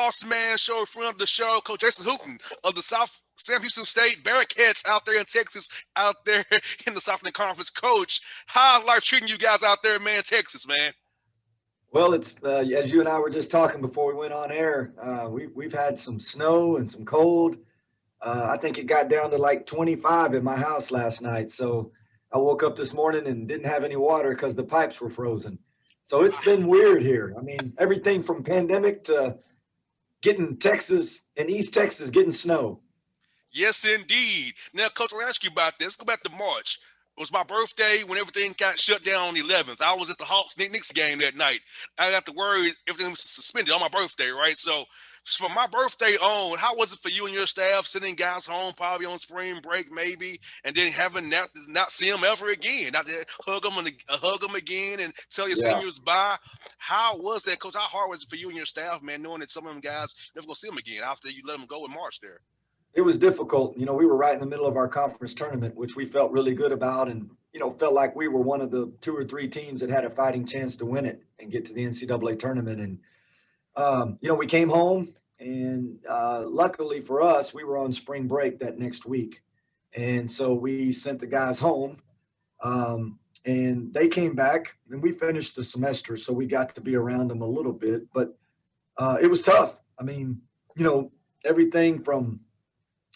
Bossman show, friend of the show, Coach Jason Hooten of the Sam Houston State Bearcats out there in Texas, out there in the Southern Conference. Coach, how's life treating you guys out there, man, Texas, man? Well, it's as you and I were just talking before we went on air. We've had some snow and some cold. I think it got down to like 25 in my house last night. So I woke up this morning and didn't have any water because the pipes were frozen. So it's been weird here. I mean, everything from pandemic to getting Texas and East Texas getting snow. Yes, indeed. Now, Coach, I'll ask you about this. Let's go back to March. It was my birthday when everything got shut down on the 11th. I was at the Hawks-Knicks game that night. I got to worry everything was suspended on my birthday, right? So from my birthday on, how was it for you and your staff sending guys home probably on spring break maybe, and then having not see them ever again, not to hug them again and tell your Yeah. seniors bye? How was that, Coach? How hard was it for you and your staff, man, knowing that some of them guys never going to see them again after you let them go in March there? It was difficult. We were right in the middle of our conference tournament, which we felt really good about, and felt like we were one of the 2 or 3 teams that had a fighting chance to win it and get to the NCAA tournament. And we came home, and luckily for us, we were on spring break that next week, and so we sent the guys home, and they came back, and we finished the semester, so we got to be around them a little bit, but it was tough. I mean, everything from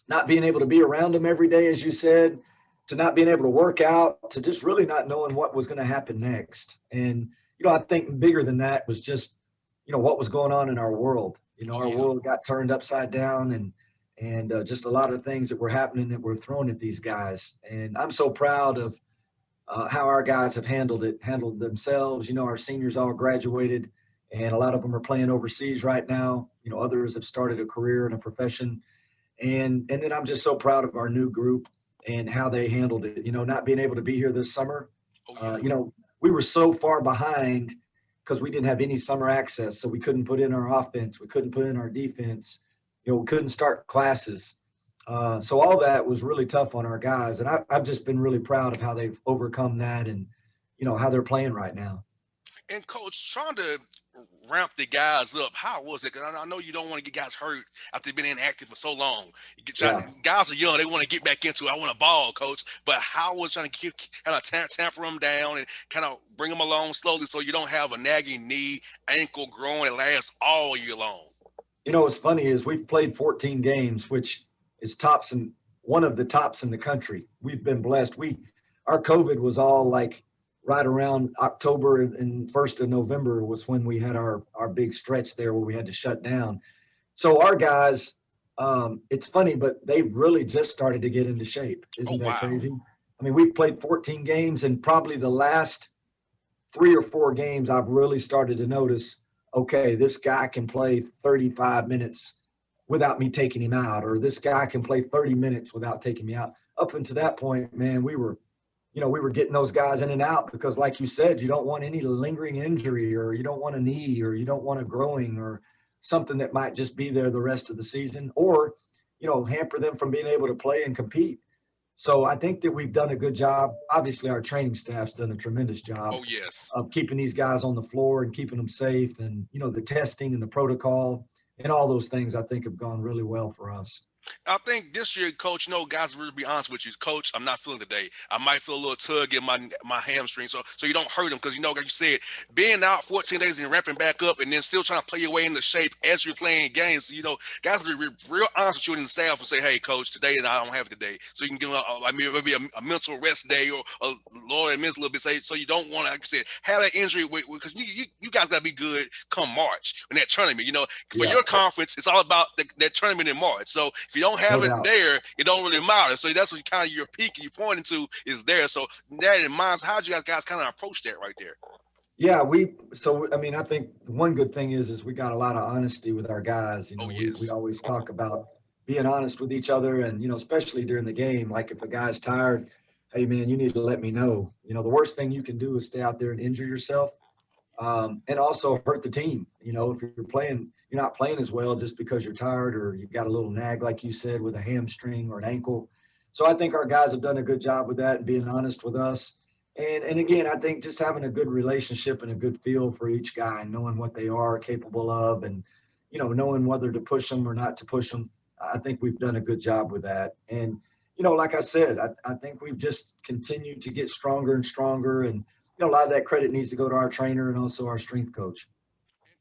not being able to be around them every day, as you said, to not being able to work out, to just really not knowing what was going to happen next. And, I think bigger than that was just, what was going on in our world. Our world got turned upside down, and just a lot of things that were happening that were thrown at these guys. And I'm so proud of how our guys have handled themselves. Our seniors all graduated, and a lot of them are playing overseas right now. Others have started a career in a profession. And then I'm just so proud of our new group and how they handled it. Not being able to be here this summer. We were so far behind because we didn't have any summer access. So we couldn't put in our offense. We couldn't put in our defense. We couldn't start classes. So all that was really tough on our guys. And I've just been really proud of how they've overcome that and, how they're playing right now. And Coach, trying to ramp the guys up, how was it? Because I know you don't want to get guys hurt after they've been inactive for so long. Guys are young; they want to get back into it. I want a ball, Coach. But how was trying to tamper them down and kind of bring them along slowly so you don't have a nagging knee, ankle growing that lasts all year long? What's funny is we've played 14 games, which is one of the tops in the country. We've been blessed. Our COVID was all like right around October and 1st of November was when we had our big stretch there where we had to shut down. So our guys, it's funny, but they've really just started to get into shape. Isn't that crazy? I mean, we've played 14 games, and probably the last 3 or 4 games I've really started to notice, okay, this guy can play 35 minutes without me taking him out, or this guy can play 30 minutes without taking me out. Up until that point, man, we were getting those guys in and out because, like you said, you don't want any lingering injury, or you don't want a knee, or you don't want a growing or something that might just be there the rest of the season, or, hamper them from being able to play and compete. So I think that we've done a good job. Obviously, our training staff's done a tremendous job of keeping these guys on the floor and keeping them safe. And, the testing and the protocol and all those things, I think, have gone really well for us. I think this year, Coach, guys, really be honest with you, Coach, I'm not feeling today. I might feel a little tug in my hamstring, so you don't hurt them because, like you said, being out 14 days and ramping back up and then still trying to play your way into shape as you're playing games, guys will be real honest with you and the staff and say, hey, Coach, today I don't have it today. So you can give them maybe a mental rest day or a lower admits a little bit, so you don't want to, like you said, have that injury because you guys got to be good come March in that tournament. For your conference, it's all about that tournament in March. So if you don't have it there, it don't really matter. So that's what kind of your peak you're pointing to is there. So that in mind, how do you guys kind of approach that right there? Yeah, I think one good thing is we got a lot of honesty with our guys. We always talk about being honest with each other, and especially during the game. Like if a guy's tired, hey man, you need to let me know. The worst thing you can do is stay out there and injure yourself, and also hurt the team. If you're not playing as well just because you're tired or you've got a little nag, like you said, with a hamstring or an ankle. So I think our guys have done a good job with that and being honest with us. And again, I think just having a good relationship and a good feel for each guy and knowing what they are capable of and, knowing whether to push them or not to push them. I think we've done a good job with that. And, like I said, I think we've just continued to get stronger and stronger. And, a lot of that credit needs to go to our trainer and also our strength coach.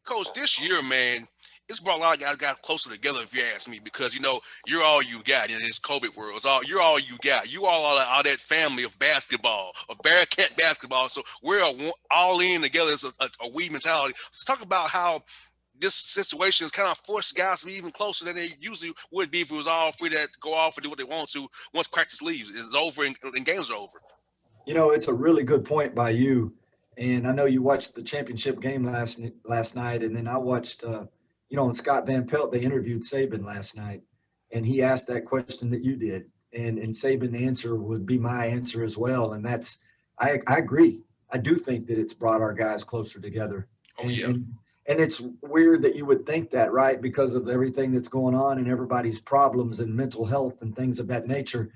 Coach, this year, man, it's brought a lot of guys got closer together, if you ask me, because you're all you got in this COVID world. You're all you got. You all that family of basketball, of Bearcat basketball. So we're all in together as a we mentality. Let's talk about how this situation has kind of forced guys to be even closer than they usually would be if it was all free to go off and do what they want to once practice leaves. It's over and games are over. It's a really good point by you. And I know you watched the championship game last night, and then I watched, on Scott Van Pelt, they interviewed Saban last night, and he asked that question that you did, and Saban's answer would be my answer as well, and that's I agree. I do think that it's brought our guys closer together, Oh and yeah. and and it's weird that you would think that, right? Because of everything that's going on and everybody's problems and mental health and things of that nature,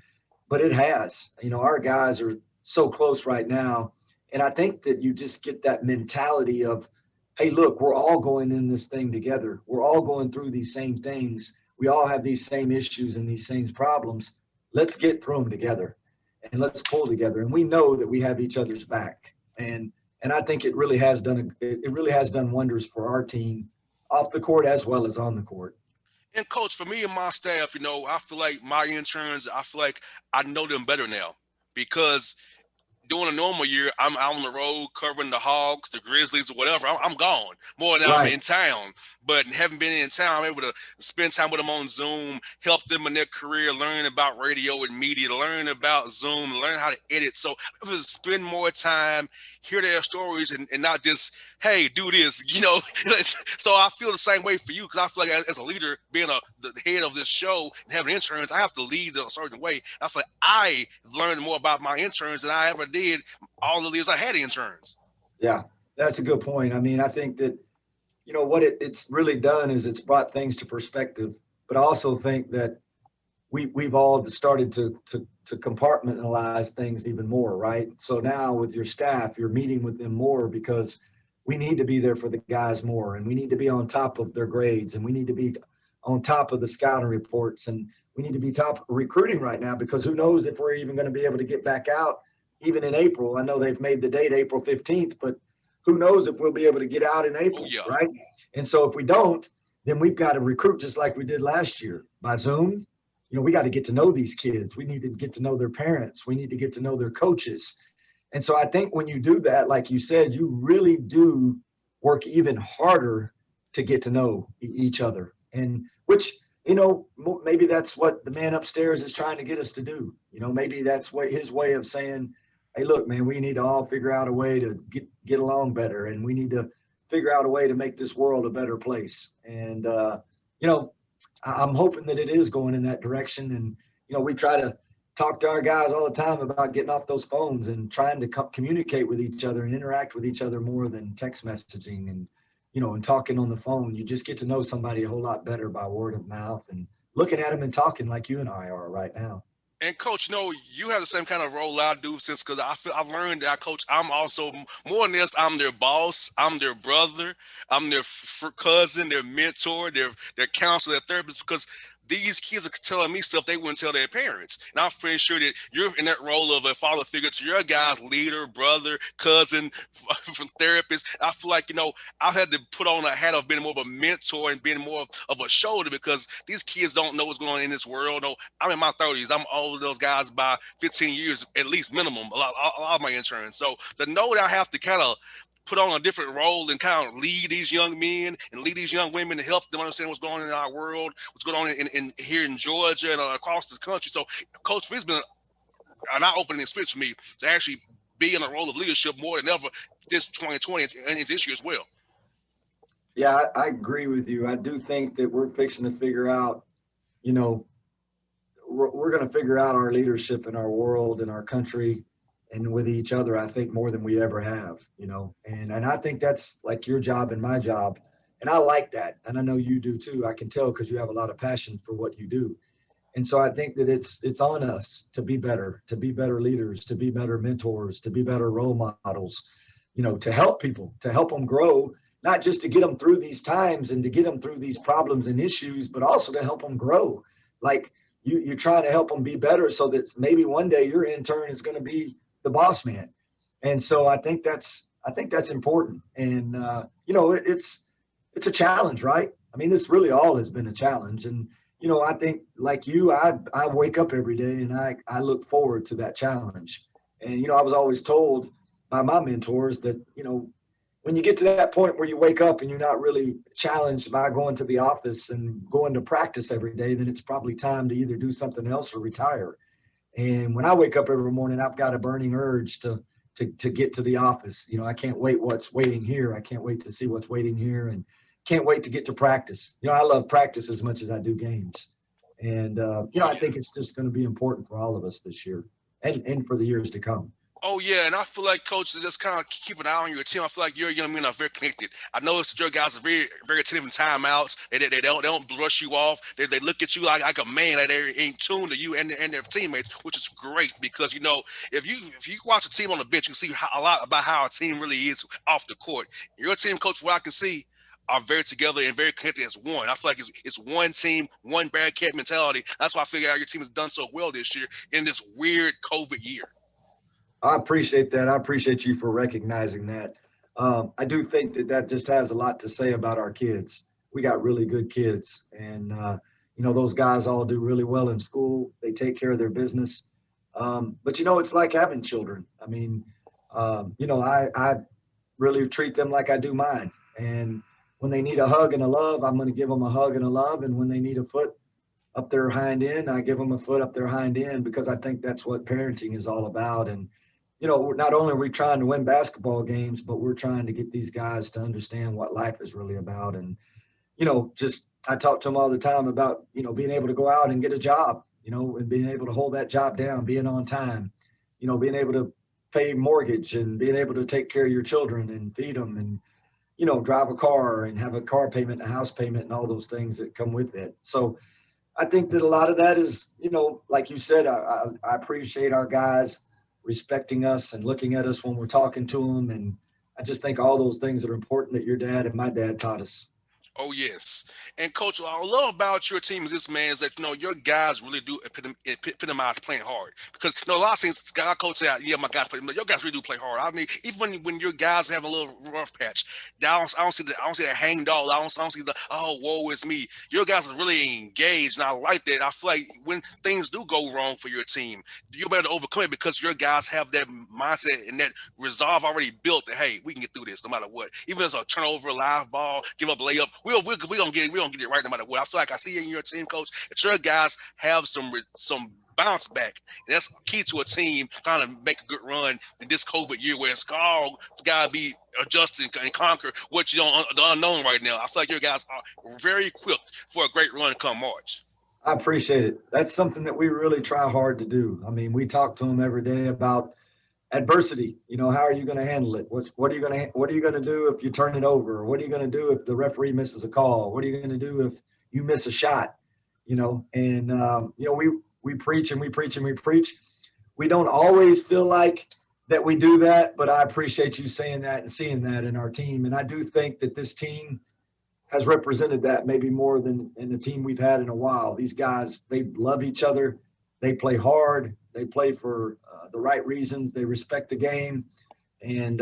but it has. Our guys are so close right now. And I think that you just get that mentality of, hey, look, we're all going in this thing together. We're all going through these same things. We all have these same issues and these same problems. Let's get through them together and let's pull together. And we know that we have each other's back. And I think it really has done wonders for our team off the court as well as on the court. And coach, for me and my staff, I feel like my interns, I feel like I know them better now because during a normal year, I'm out on the road covering the Hogs, the Grizzlies, or whatever. I'm gone more than I'm Right. in town. But having been in town, I'm able to spend time with them on Zoom, help them in their career, learn about radio and media, learn about Zoom, learn how to edit. So I was spend more time, hear their stories, and not just, hey, do this, So I feel the same way for you because I feel like as a leader, being the head of this show and having interns, I have to lead in a certain way. I feel like I learned more about my interns than I ever did all the years I had interns. Yeah, that's a good point. I mean, I think that what it's really done is it's brought things to perspective. But I also think that we've all started to compartmentalize things even more, right? So now with your staff, you're meeting with them more because we need to be there for the guys more, and we need to be on top of their grades, and we need to be on top of the scouting reports, and we need to be top recruiting right now because who knows if we're even going to be able to get back out even in April. I know they've made the date April 15th, but who knows if we'll be able to get out in Oh April, yeah. right? And so if we don't, then we've got to recruit just like we did last year by Zoom. We got to get to know these kids. We need to get to know their parents. We need to get to know their coaches. And so I think when you do that, like you said, you really do work even harder to get to know each other. And which, maybe that's what the man upstairs is trying to get us to do. Maybe that's what his way of saying, hey, look, man, we need to all figure out a way to get along better. And we need to figure out a way to make this world a better place. And, I'm hoping that it is going in that direction. And, we try to talk to our guys all the time about getting off those phones and trying to communicate with each other and interact with each other more than text messaging and talking on the phone. You just get to know somebody a whole lot better by word of mouth and looking at them and talking like you and I are right now. And coach, you have the same kind of role I do since because I've learned that coach. I'm also more than this. I'm their boss. I'm their brother. I'm their cousin, their mentor, their counselor, their therapist. Because these kids are telling me stuff they wouldn't tell their parents, and I'm pretty sure that you're in that role of a father figure to your guys, leader, brother, cousin, therapist. I feel like I've had to put on a hat of being more of a mentor and being more of a shoulder because these kids don't know what's going on in this world. No, I'm in my 30s. I'm older than those guys by 15 years at least minimum. A lot of my interns. So the know that I have to kind of put on a different role and kind of lead these young men and lead these young women to help them understand what's going on in our world, what's going on in here in Georgia and across the country. So, Coach, it's been an eye-opening experience for me to actually be in a role of leadership more than ever this 2020 and this year as well. Yeah, I agree with you. I do think that we're fixing to figure out, you know, we're going to figure out our leadership in our world, in our country, and with each other. I think more than we ever have, and I think that's like your job and my job, and I like that, and I know you do too. I can tell because you have a lot of passion for what you do, and so I think that it's on us to be better leaders, to be better mentors, to be better role models, to help people, to help them grow, not just to get them through these times and to get them through these problems and issues, but also to help them grow. Like you're trying to help them be better so that maybe one day your intern is going to be the boss man. And so I think that's important. And it's a challenge, right? I mean, this really all has been a challenge. And I think like you, I wake up every day and I look forward to that challenge. And I was always told by my mentors that when you get to that point where you wake up and you're not really challenged by going to the office and going to practice every day, then it's probably time to either do something else or retire. And when I wake up every morning, I've got a burning urge to get to the office. I can't wait what's waiting here. I can't wait to see what's waiting here, and can't wait to get to practice. I love practice as much as I do games. And, I think it's just going to be important for all of us this year and for the years to come. Oh yeah, and I feel like coach just kind of keep an eye on your team. I feel like your young men are very connected. I noticed that your guys are very, very attentive in timeouts. They don't brush you off. They look at you like a man. That they're in tune to you and their teammates, which is great because if you watch a team on the bench, you can see a lot about how a team really is off the court. Your team, coach, what I can see, are very together and very connected as one. I feel like it's one team, one Bearcat mentality. That's why I figure out your team has done so well this year in this weird COVID year. I appreciate that. I appreciate you for recognizing that. I do think that just has a lot to say about our kids. We got really good kids, and those guys all do really well in school. They take care of their business, but it's like having children. I mean, I really treat them like I do mine. And when they need a hug and a love, I'm going to give them a hug and a love. And when they need a foot up their hind end, I give them a foot up their hind end, because I think that's what parenting is all about. And not only are we trying to win basketball games, but we're trying to get these guys to understand what life is really about. And, I talk to them all the time about, being able to go out and get a job, and being able to hold that job down, being on time, being able to pay mortgage and being able to take care of your children and feed them and, drive a car and have a car payment, a house payment, and all those things that come with it. So I think that a lot of that is, like you said, I appreciate our guys respecting us and looking at us when we're talking to them. And I just think all those things that are important that your dad and my dad taught us. Oh yes, and coach, what I love about your team is this, man, is that your guys really do epitomize playing hard. Because a lot of things, our coach say, yeah, my guys play, but your guys really do play hard. I mean, even when your guys have a little rough patch, I don't see that hang dog. I don't see the woe is me. Your guys are really engaged, and I like that. I feel like when things do go wrong for your team, you're better to overcome it because your guys have that mindset and that resolve already built that, hey, we can get through this no matter what. Even if it's a turnover, live ball, give up a layup, we're gonna get it right no matter what. I feel like I see in your team, coach, that your guys have some bounce back. And that's key to a team trying to make a good run in this COVID year where it's all gotta be adjusted and conquer what you don't the unknown right now. I feel like your guys are very equipped for a great run come March. I appreciate it. That's something that we really try hard to do. I mean, we talk to them every day about adversity. How are you going to handle it? What are you going to do if you turn it over? What are you going to do if the referee misses a call? What are you going to do if you miss a shot? And we preach and we preach and we preach. We don't always feel like that we do that, but I appreciate you saying that and seeing that in our team. And I do think that this team has represented that maybe more than in the team we've had in a while. These guys, they love each other. They play hard. They play for the right reasons. They respect the game. And,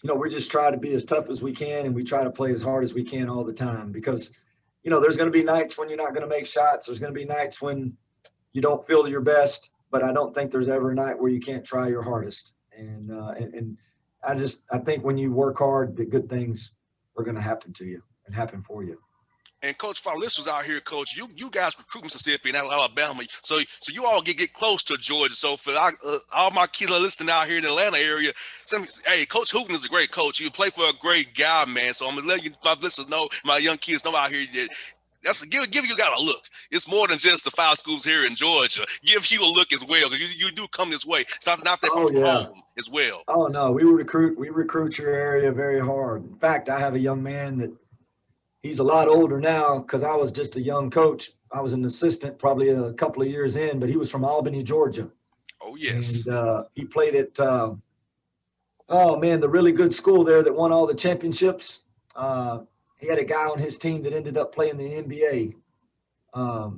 we just try to be as tough as we can, and we try to play as hard as we can all the time because, there's going to be nights when you're not going to make shots. There's going to be nights when you don't feel your best, but I don't think there's ever a night where you can't try your hardest. And I think when you work hard, the good things are going to happen to you and happen for you. And coach, for our listeners out here, coach, you guys recruit Mississippi and Alabama, so you all get close to Georgia. So for all my kids are listening out here in the Atlanta area, hey, Coach Hooten is a great coach. You play for a great guy, man. So I'm gonna let my listeners know, my young kids know out here that. Give you got a look. It's more than just the 5 schools here in Georgia. Give you a look as well because you do come this way. It's not that far from home as well. Oh no, we recruit your area very hard. In fact, I have a young man that. He's a lot older now because I was just a young coach. I was an assistant probably a couple of years in, but he was from Albany, Georgia. Oh, yes. And he played at, the really good school there that won all the championships. He had a guy on his team that ended up playing the NBA.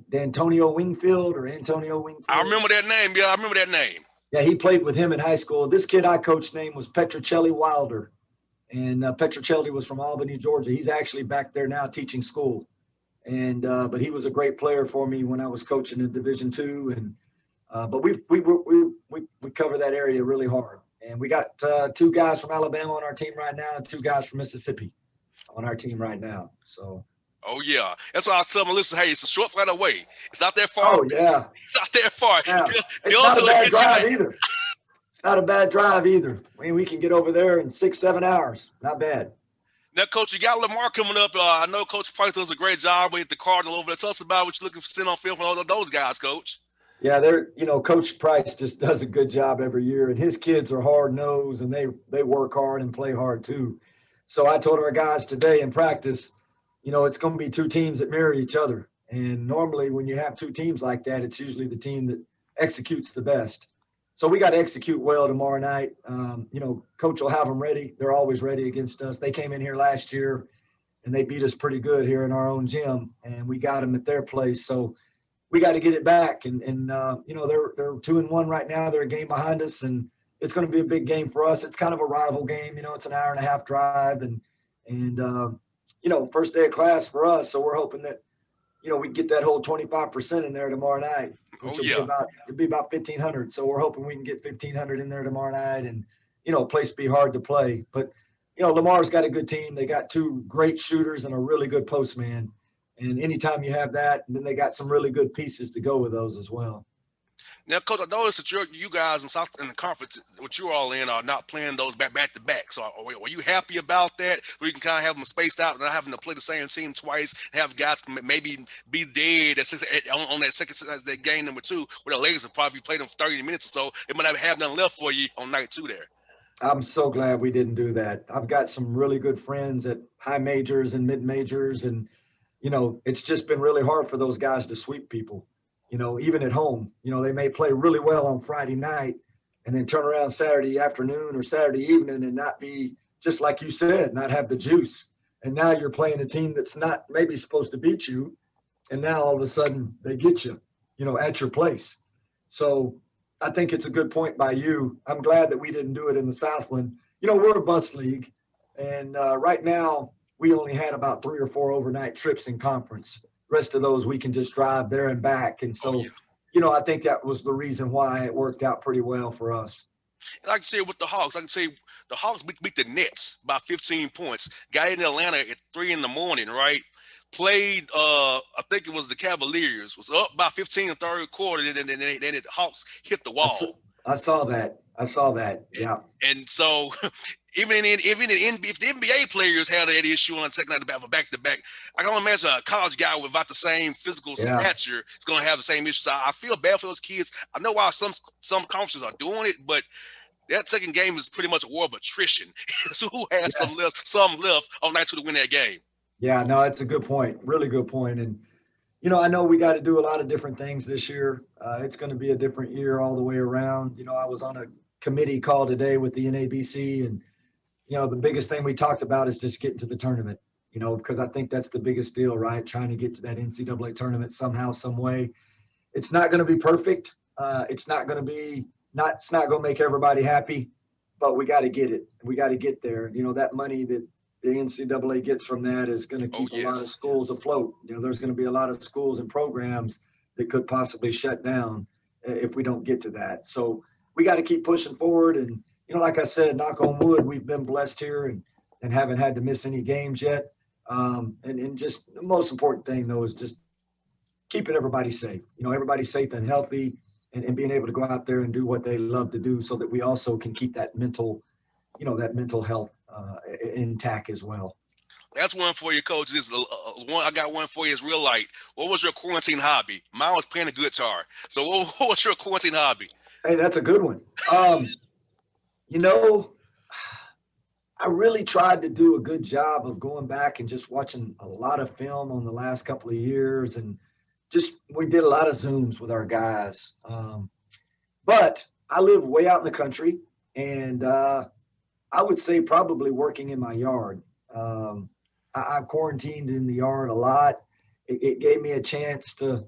D'Antonio Wingfield or Antonio I Wingfield. remember that name. Yeah, I remember that name. Yeah, he played with him in high school. This kid I coached name was Petrocelli Wilder, and Petrocelli was from Albany, Georgia. He's actually back there now teaching school, and but he was a great player for me when I was coaching in Division II, and but we cover that area really hard, and we got 2 guys from Alabama on our team right now, and 2 guys from Mississippi on our team right now. So. Oh yeah, that's why I tell Melissa, hey, it's a short flight away. It's not that far. Oh yeah, It's not that far. yeah. It's not Delta a will bad get you drive there. either. It's not a bad drive either. I mean, we can get over there in 6-7 hours. Not bad. Now, Coach, you got Lamar coming up. I know Coach Price does a great job with the Cardinal over there. Tell us about what you're looking for sitting on film from all of those guys, Coach. Yeah, Coach Price just does a good job every year, and his kids are hard nosed and they work hard and play hard too. So I told our guys today in practice, it's going to be 2 teams that mirror each other. And normally when you have 2 teams like that, it's usually the team that executes the best. So we got to execute well tomorrow night. Coach will have them ready. They're always ready against us. They came in here last year and they beat us pretty good here in our own gym, and we got them at their place. So we got to get it back. And they're 2-1 right now. They're a game behind us, and it's going to be a big game for us. It's kind of a rival game. It's an hour and a half drive, and first day of class for us. So we're hoping that we get that whole 25% in there tomorrow night, which will be about 1,500. So we're hoping we can get 1,500 in there tomorrow night, and place be hard to play. But Lamar's got a good team. They got 2 great shooters and a really good postman. And anytime you have that, and then they got some really good pieces to go with those as well. Now, Coach, I noticed that you guys in the conference, what you're all in, are not playing those back to back. So, were you happy about that? Where you can kind of have them spaced out, and not having to play the same team twice, and have guys maybe be dead on that second that game number 2, where the Lakers have probably played them for 30 minutes or so. They might not have nothing left for you on night 2 there. I'm so glad we didn't do that. I've got some really good friends at high majors and mid majors, and it's just been really hard for those guys to sweep people. Even at home, they may play really well on Friday night and then turn around Saturday afternoon or Saturday evening and not be, just like you said, not have the juice. And now you're playing a team that's not maybe supposed to beat you. And now all of a sudden they get you, at your place. So I think it's a good point by you. I'm glad that we didn't do it in the Southland. We're a bus league. And right now we only had about 3 or 4 overnight trips in conference. Rest of those we can just drive there and back, and so I think that was the reason why it worked out pretty well for us. And I can say with the Hawks, I can say the Hawks beat the Nets by 15 points. Got in Atlanta at 3 in the morning, right? Played, I think it was the Cavaliers, was up by 15 in the third quarter, and then the Hawks hit the wall. I saw that. Yeah. And so even if the NBA players had that issue on the second night of a back-to-back, I can only imagine a college guy with about the same physical stature is going to have the same issues. I feel bad for those kids. I know why some conferences are doing it, but that second game is pretty much a war of attrition. So who has some left on night 2 to win that game? Yeah, no, it's a good point. Really good point. And I know we got to do a lot of different things this year. It's going to be a different year all the way around. I was on a committee call today with the NABC, and the biggest thing we talked about is just getting to the tournament, because I think that's the biggest deal, right? Trying to get to that NCAA tournament somehow, some way. It's not going to be perfect. It's not going to make everybody happy, but we got to get it. We got to get there. That money that the NCAA gets from that is going to keep a lot of schools afloat. There's going to be a lot of schools and programs that could possibly shut down if we don't get to that. So we got to keep pushing forward. And, like I said, knock on wood, we've been blessed here and haven't had to miss any games yet. And just the most important thing, though, is just keeping everybody safe. Everybody safe and healthy, and being able to go out there and do what they love to do, so that we also can keep that mental health intact as well. That's one for you, Coach. I got one for you. Is real light. What was your quarantine hobby? Mine was playing the guitar. So what was your quarantine hobby? Hey, that's a good one. I really tried to do a good job of going back and just watching a lot of film on the last couple of years, and we did a lot of Zooms with our guys. But I live way out in the country, and I would say probably working in my yard. I quarantined in the yard a lot. It gave me a chance to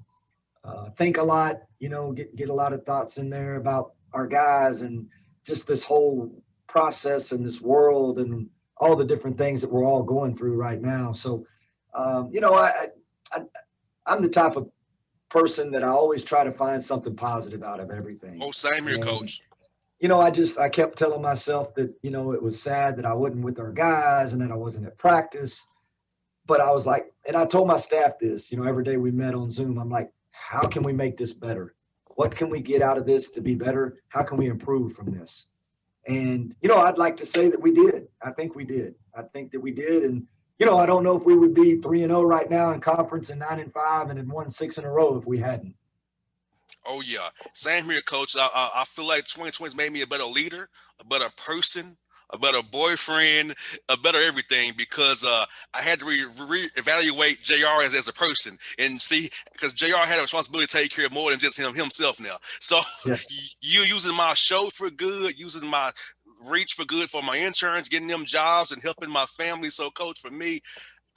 think a lot, get a lot of thoughts in there about our guys and just this whole process and this world and all the different things that we're all going through right now. So, I, I'm the type of person that I always try to find something positive out of everything. Oh, same here, And, coach. I kept telling myself that, it was sad that I wasn't with our guys and that I wasn't at practice. But I was like, and I told my staff this, every day we met on Zoom, I'm like, how can we make this better? What can we get out of this to be better? How can we improve from this? And, I'd like to say that we did. I think we did. I think that we did. And, I don't know if we would be 3-0 right now in conference and 9-5 and had won 6 in a row if we hadn't. Oh yeah, same here, coach. I feel like 2020's made me a better leader, a better person, a better boyfriend, a better everything because I had to evaluate Jr. As a person and see because Jr. had a responsibility to take care of more than just himself now. So Yes. you using my show for good, using my reach for good for my interns, getting them jobs and helping my family. So, coach, for me,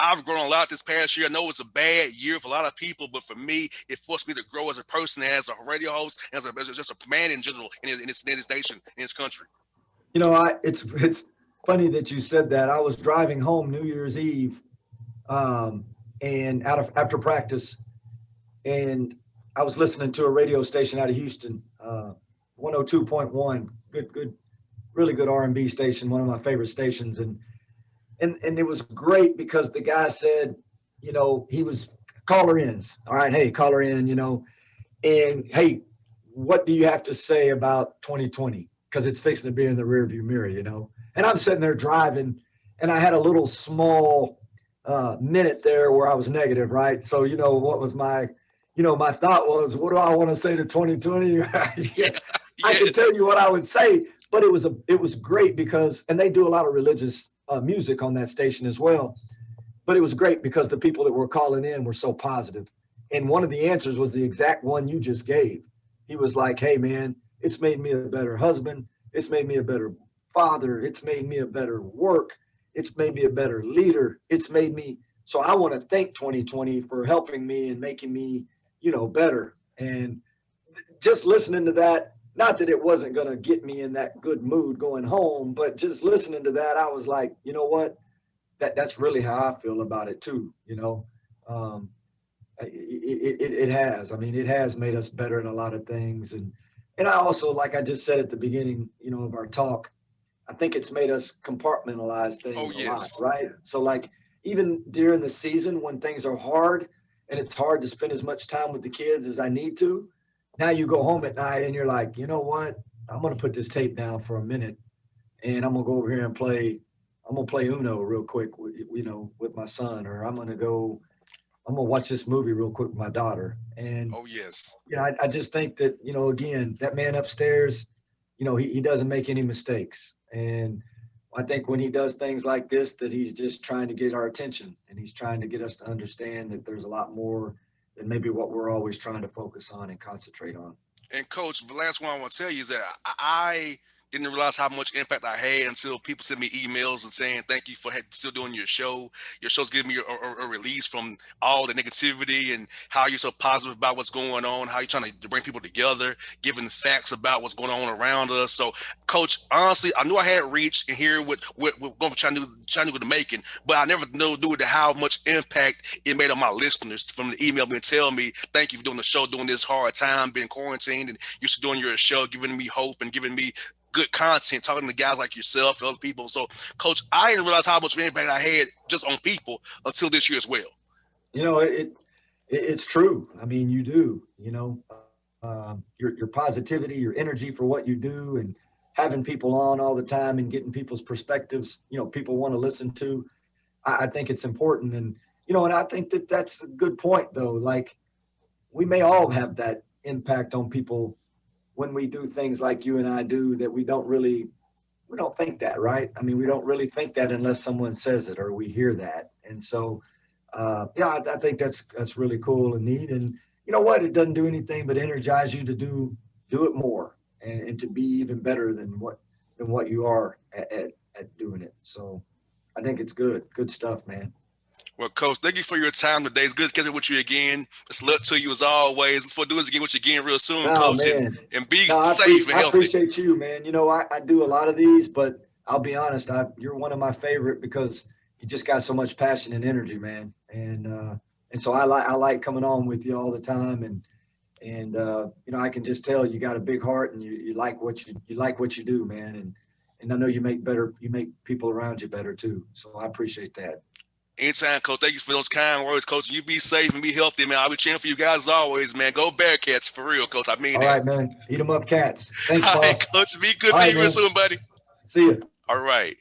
I've grown a lot this past year. I know it's a bad year for a lot of people, but for me, it forced me to grow as a person, as a radio host, as just a man in general in this nation, in this country. It's funny that you said that. I was driving home New Year's Eve, um, and after practice, and I was listening to a radio station out of Houston, 102.1, good, really good R&B station, one of my favorite stations, and it was great because the guy said, he was caller ins. All right, hey, caller in, and hey, what do you have to say about 2020? Because it's fixing to be in the rearview mirror. And I'm sitting there driving, and I had a little small minute there where I was negative, right? So, what was my thought was, what do I want to say to 2020? Yeah, Yeah, I could yes. tell you what I would say, but it was great because, and they do a lot of religious music on that station as well. But it was great because the people that were calling in were so positive. And one of the answers was the exact one you just gave. He was like, hey, man, it's made me a better husband. It's made me a better father. It's made me a better work. It's made me a better leader. It's made me. So I want to thank 2020 for helping me and making me, better. And just listening to that, not that it wasn't going to get me in that good mood going home, but just listening to that, I was like, you know what? That's really how I feel about it too. Um, it has. I mean, it has made us better in a lot of things, and I also, like I just said at the beginning, of our talk, I think it's made us compartmentalize Oh, things a lot, yes. right? So, like, even during the season when things are hard and it's hard to spend as much time with the kids as I need to, now you go home at night and you're like, you know what? I'm gonna put this tape down for a minute and I'm gonna go over here and play. I'm gonna play Uno real quick, with my son, or I'm gonna watch this movie real quick with my daughter. And Oh, yes. I just think that again, that man upstairs, he doesn't make any mistakes, and I think when he does things like this, that he's just trying to get our attention, and he's trying to get us to understand that there's a lot more than maybe what we're always trying to focus on and concentrate on. And coach, the last one I want to tell you is that I didn't realize how much impact I had until people sent me emails and saying thank you for still doing your show. Your show's giving me a release from all the negativity and how you're so positive about what's going on, how you're trying to bring people together, giving facts about what's going on around us. So, coach, honestly, I knew I had reach and here what we're going to try to do the making, but I never knew how much impact it made on my listeners from the email me and tell me thank you for doing the show during this hard time, being quarantined, and you're still doing your show, giving me hope and giving me good content, talking to guys like yourself and other people. So, coach, I didn't realize how much impact I had just on people until this year as well. It's true. I mean, you do. Your positivity, your energy for what you do, and having people on all the time and getting people's perspectives. People want to listen to. I think it's important, and I think that that's a good point, though. Like, we may all have that impact on people when we do things like you and I do that we don't think that, right? I mean, we don't really think that unless someone says it or we hear that. And so, yeah, I think that's really cool and neat. And you know what? It doesn't do anything but energize you to do it more and to be even better than what you are at doing it. So I think it's good stuff, man. Well, Coach, thank you for your time today. It's good to catch up with you again. It's luck to you as always. Look forward to doing this again with you again real soon, Oh Coach, man. and be No, safe and I healthy. appreciate you, man. You know, I do a lot of these, but I'll be honest, you're one of my favorite because you just got so much passion and energy, man. And so I like coming on with you all the time, and you know, I can just tell you got a big heart and you like you like what you do, man. And I know you make people around you better too. So I appreciate that. Anytime, Coach. Thank you for those kind words, Coach. You be safe and be healthy, man. I'll be cheering for you guys as always, man. Go Bearcats for real, Coach. I mean All that. right, man. Eat them up, cats. Thanks, All right, boss. Coach. Be good. All See right, you real man. soon, buddy. See you. All right.